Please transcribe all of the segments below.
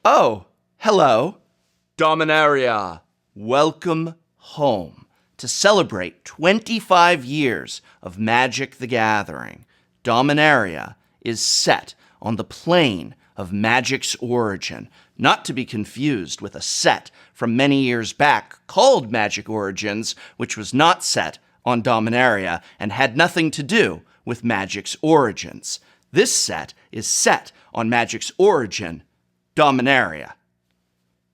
Oh, hello. Dominaria, welcome home. To celebrate 25 years of Magic the Gathering, Dominaria is set on the plane of Magic's origin, not to be confused with a set from many years back called Magic Origins, which was not set on Dominaria and had nothing to do with Magic's origins. This set is set on Magic's origin, Dominaria.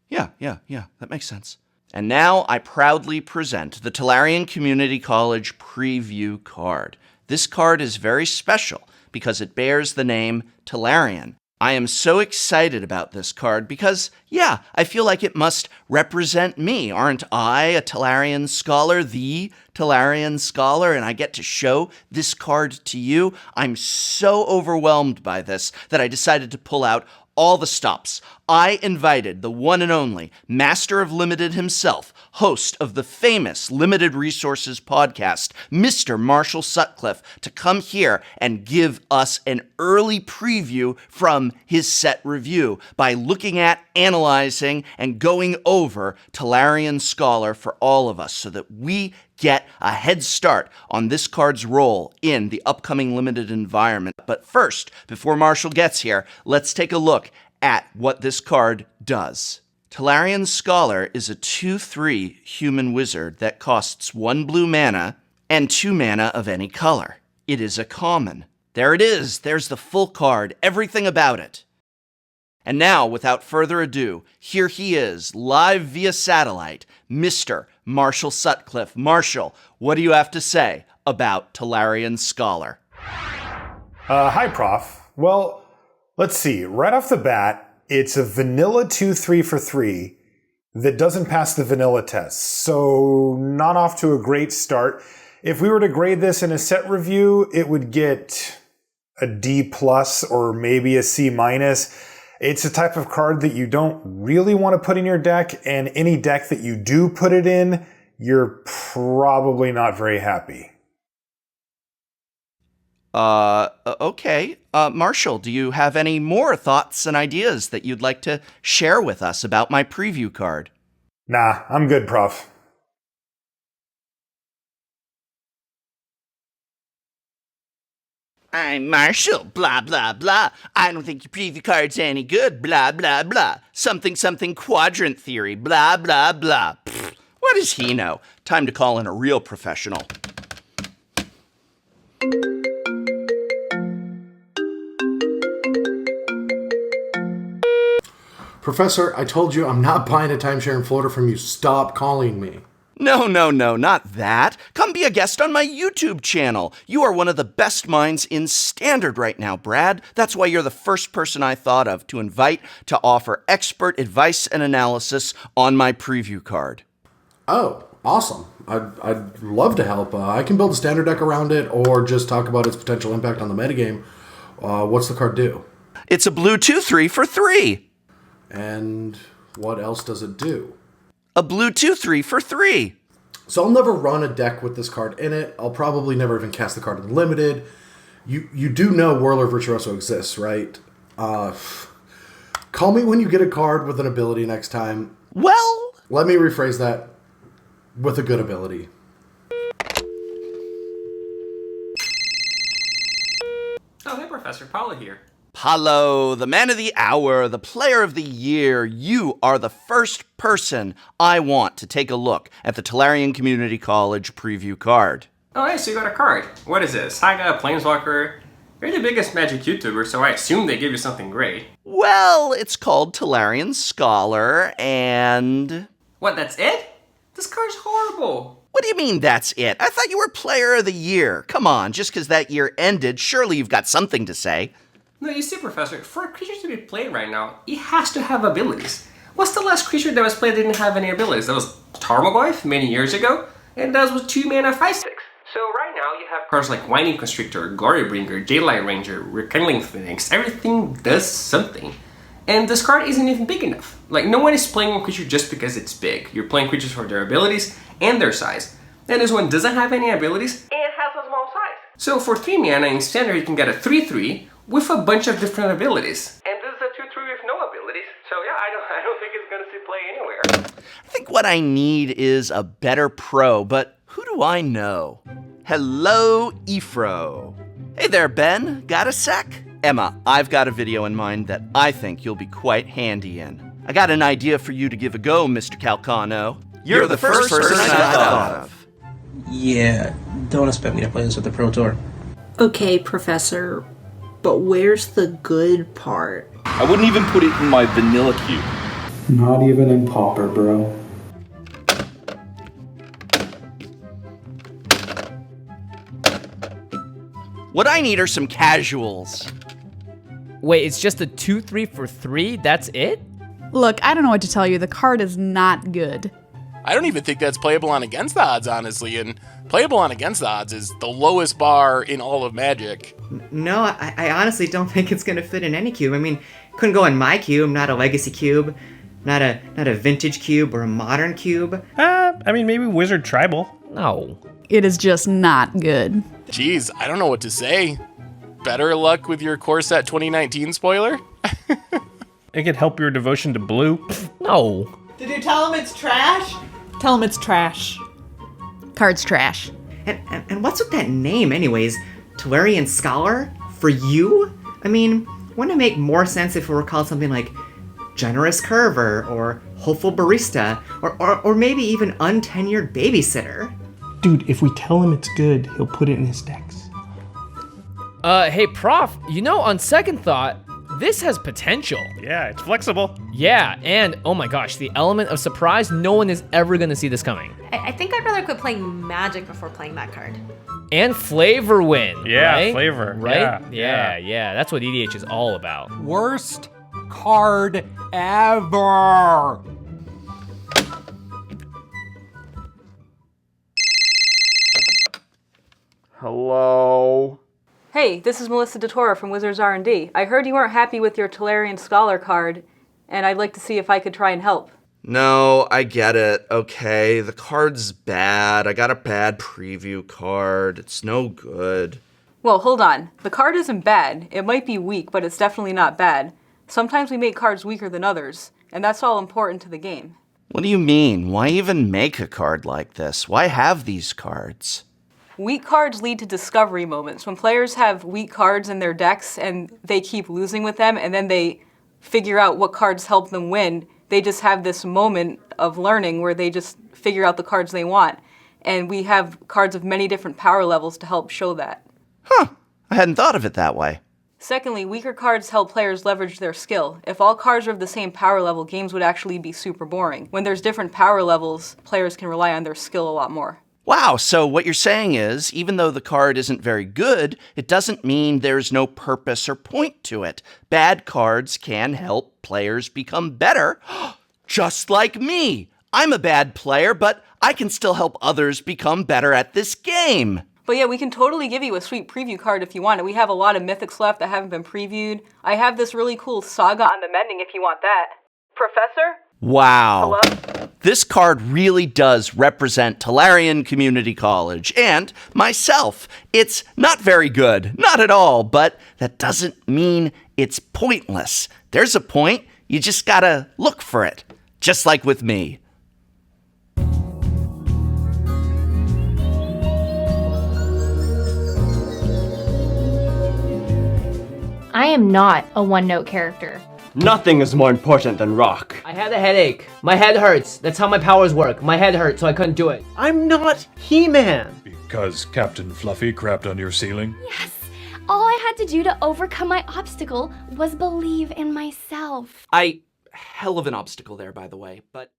Yeah, that makes sense. And now I proudly present the Tolarian Community College preview card. This card is very special because it bears the name Tolarian. I am so excited about this card because, I feel like it must represent me. Aren't I a Tolarian scholar, the Tolarian scholar, and I get to show this card to you? I'm so overwhelmed by this that I decided to pull out all the stops. I invited the one and only Master of Limited himself, host of the famous Limited Resources podcast, Mr. Marshall Sutcliffe, to come here and give us an early preview from his set review by looking at, analyzing, and going over Tolarian Scholar for all of us so that we get a head start on this card's role in the upcoming limited environment. But first, before Marshall gets here, let's take a look at what this card does. Tolarian Scholar is a 2/3 human wizard that costs 1 blue mana and 2 mana of any color. It is a common. There it is. There's the full card, everything about it. And now, without further ado, here he is, live via satellite, Mr. Marshall Sutcliffe. Marshall, what do you have to say about Tolarian Scholar? Hi, Prof. Well, let's see. Right off the bat, it's a vanilla 2/3 for 3 that doesn't pass the vanilla test. So not off to a great start. If we were to grade this in a set review, it would get a D+ or maybe a C-. It's a type of card that you don't really want to put in your deck, and any deck that you do put it in, you're probably not very happy. Okay. Marshall, do you have any more thoughts and ideas that you'd like to share with us about my preview card? Nah, I'm good, Prof. I'm Marshall, blah, blah, blah. I don't think your preview card's any good, blah, blah, blah. Something quadrant theory, blah, blah, blah. Pfft, what does he know? Time to call in a real professional. Professor, I told you I'm not buying a timeshare in Florida from you. Stop calling me. No, not that. Come be a guest on my YouTube channel. You are one of the best minds in Standard right now, Brad. That's why you're the first person I thought of to invite to offer expert advice and analysis on my preview card. Oh, awesome. I'd love to help. I can build a Standard deck around it or just talk about its potential impact on the metagame. What's the card do? It's a blue 2/3 for 3. And what else does it do? A blue 2/3 for 3. So I'll never run a deck with this card in it. I'll probably never even cast the card in Limited. You do know Whirler Virtuoso exists, right? Call me when you get a card with an ability next time. Well, let me rephrase that. With a good ability. Oh, hey, Professor. Paulo here. Paulo, the man of the hour, the player of the year, you are the first person I want to take a look at the Tolarian Community College preview card. Oh, hey, so you got a card. What is this? Saga, Planeswalker? You're the biggest Magic YouTuber, so I assume they gave you something great. Well, it's called Tolarian Scholar, and... What, that's it? This card's horrible. What do you mean that's it? I thought you were player of the year. Come on, just because that year ended, surely you've got something to say. No, you see, Professor, for a creature to be played right now, it has to have abilities. What's the last creature that was played that didn't have any abilities? That was Tarmogoyf many years ago, and that was 2 mana 5/6. So right now you have cards like Winding Constrictor, Glorybringer, Daylight Ranger, Rekindling Phoenix. Everything does something. And this card isn't even big enough. Like, no one is playing one creature just because it's big. You're playing creatures for their abilities and their size. And this one doesn't have any abilities and has a small size. So for 3 mana in Standard, you can get a 3/3 with a bunch of different abilities. And this is a 2/3 with no abilities. So yeah, I what I need is a better pro, but who do I know? Hello, Ifro. Hey there, Ben. Got a sec? Emma, I've got a video in mind that I think you'll be quite handy in. I got an idea for you to give a go, Mr. Calcano. You're the first person I thought of. Yeah, don't expect me to play this with the Pro Tour. Okay, Professor, but where's the good part? I wouldn't even put it in my vanilla cube. Not even in Pauper, bro. What I need are some casuals. Wait, it's just a 2-3 for 3? That's it? Look, I don't know what to tell you. The card is not good. I don't even think that's playable on Against the Odds, honestly, and playable on Against the Odds is the lowest bar in all of Magic. No, I honestly don't think it's gonna fit in any cube. I mean, couldn't go in my cube, not a legacy cube, not a vintage cube or a modern cube. I mean, maybe Wizard Tribal. No. It is just not good. Jeez, I don't know what to say. Better luck with your Core Set 2019 spoiler? It could help your devotion to blue. No. Did you tell him it's trash? Tell him it's trash. Card's trash. And what's with that name, anyways? Tolarian Scholar? For you? I mean, wouldn't it make more sense if it were called something like Generous Curver, or Hopeful Barista, or maybe even Untenured Babysitter? Dude, if we tell him it's good, he'll put it in his decks. Hey, Prof, on second thought, this has potential. Yeah, it's flexible. Yeah, and oh my gosh, the element of surprise, no one is ever gonna see this coming. I think I'd rather quit playing Magic before playing that card. And flavor win, Yeah, right? flavor. Right? Yeah. Yeah, that's what EDH is all about. Worst card ever. Hello? Hey, this is Melissa DeTora from Wizards R&D. I heard you weren't happy with your Tolarian Scholar card, and I'd like to see if I could try and help. No, I get it. Okay, the card's bad. I got a bad preview card. It's no good. Well, hold on. The card isn't bad. It might be weak, but it's definitely not bad. Sometimes we make cards weaker than others, and that's all important to the game. What do you mean? Why even make a card like this? Why have these cards? Weak cards lead to discovery moments. When players have weak cards in their decks and they keep losing with them, and then they figure out what cards help them win, they just have this moment of learning where they just figure out the cards they want. And we have cards of many different power levels to help show that. Huh, I hadn't thought of it that way. Secondly, weaker cards help players leverage their skill. If all cards are of the same power level, games would actually be super boring. When there's different power levels, players can rely on their skill a lot more. Wow, so what you're saying is, even though the card isn't very good, it doesn't mean there's no purpose or point to it. Bad cards can help players become better, just like me. I'm a bad player, but I can still help others become better at this game. But yeah, we can totally give you a sweet preview card if you want it. We have a lot of Mythics left that haven't been previewed. I have this really cool Saga on the Mending if you want that. Professor? Wow. Hello? This card really does represent Tolarian Community College and myself. It's not very good, not at all, but that doesn't mean it's pointless. There's a point, you just gotta look for it, just like with me. I am not a one-note character. Nothing is more important than rock. I had a headache. My head hurts. That's how my powers work. My head hurt, so I couldn't do it. I'm not He-Man. Because Captain Fluffy crapped on your ceiling? Yes. All I had to do to overcome my obstacle was believe in myself. Hell of an obstacle there, by the way, but...